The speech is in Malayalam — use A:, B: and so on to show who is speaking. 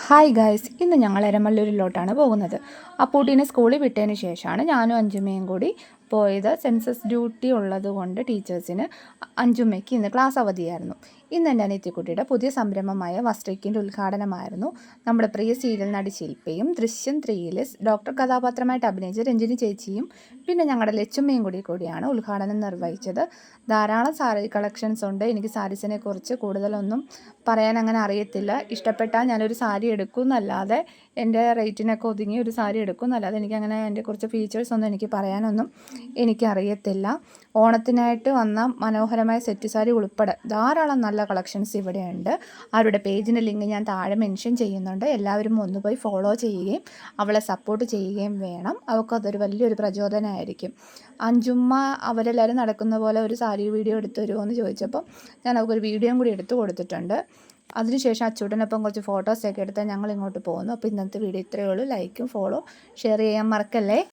A: ഹായ് ഗൈസ്, ഇന്ന് ഞങ്ങൾ എരമല്ലൂരിലോട്ടാണ് പോകുന്നത്. അപ്പൂട്ടീനെ സ്കൂളിൽ വിട്ടതിന് ശേഷമാണ് ഞാനും അഞ്ചുമ്മയും കൂടി പോയത്. സെൻസസ് ഡ്യൂട്ടി ഉള്ളത് കൊണ്ട് ടീച്ചേഴ്സിന് അഞ്ചുമ്മയ്ക്ക് ഇന്ന് ക്ലാസ് അവധിയായിരുന്നു. ഇന്ന് എൻ്റെ അനിയത്തിക്കുട്ടിയുടെ പുതിയ സംരംഭമായ വസ്ട്രിക്കിൻ്റെ ഉദ്ഘാടനമായിരുന്നു. നമ്മുടെ പ്രിയ സീരിയൽ നടി ശില്പയും ദൃശ്യം 3-ൽ ഡോക്ടർ കഥാപാത്രമായിട്ട് അഭിനയിച്ച രഞ്ജിനി ചേച്ചിയും പിന്നെ ഞങ്ങളുടെ ലച്ചുമ്മയും കൂടിയാണ് ഉദ്ഘാടനം നിർവഹിച്ചത്. ധാരാളം സാരി കളക്ഷൻസ് ഉണ്ട്. എനിക്ക് സാരീസിനെ കുറിച്ച് കൂടുതലൊന്നും പറയാൻ അങ്ങനെ അറിയത്തില്ല. ഇഷ്ടപ്പെട്ടാൽ ഞാനൊരു സാരി എടുക്കും എന്നല്ലാതെ, എൻ്റെ റേറ്റിനൊക്കെ ഒതുങ്ങിയ ഒരു സാരി എടുക്കും എന്നല്ലാതെ എനിക്കങ്ങനെ അതിൻ്റെ കുറച്ച് ഫീച്ചേഴ്സ് ഒന്നും എനിക്ക് പറയാനൊന്നും എനിക്കറിയത്തില്ല. ഓണത്തിനായിട്ട് വന്ന മനോഹരമായ സെറ്റ് സാരി ഉൾപ്പെടെ ധാരാളം നല്ല കളക്ഷൻസ് ഇവിടെയുണ്ട്. അവരുടെ പേജിൻ്റെ ലിങ്ക് ഞാൻ താഴെ മെൻഷൻ ചെയ്യുന്നുണ്ട്. എല്ലാവരും ഒന്ന് പോയി ഫോളോ ചെയ്യുകയും അവളെ സപ്പോർട്ട് ചെയ്യുകയും വേണം. അവൾക്കതൊരു വലിയൊരു പ്രചോദനമായിരിക്കും. അഞ്ചുമ്മ അവരെല്ലാവരും നടക്കുന്ന പോലെ ഒരു സാരി വീഡിയോ എടുത്തു തരുമോ എന്ന് ചോദിച്ചപ്പോൾ ഞാൻ അവൾക്കൊരു വീഡിയോയും കൂടി എടുത്തു കൊടുത്തിട്ടുണ്ട്. അതിനുശേഷം അച്ചൂട്ടനൊപ്പം കുറച്ച് ഫോട്ടോസൊക്കെ എടുത്ത് ഞങ്ങൾ ഇങ്ങോട്ട് പോകുന്നു. അപ്പോൾ ഇന്നത്തെ വീഡിയോ ഇത്രയേ ഉള്ളൂ. ലൈക്കും ഫോളോ ഷെയർ ചെയ്യാൻ മറക്കല്ലേ.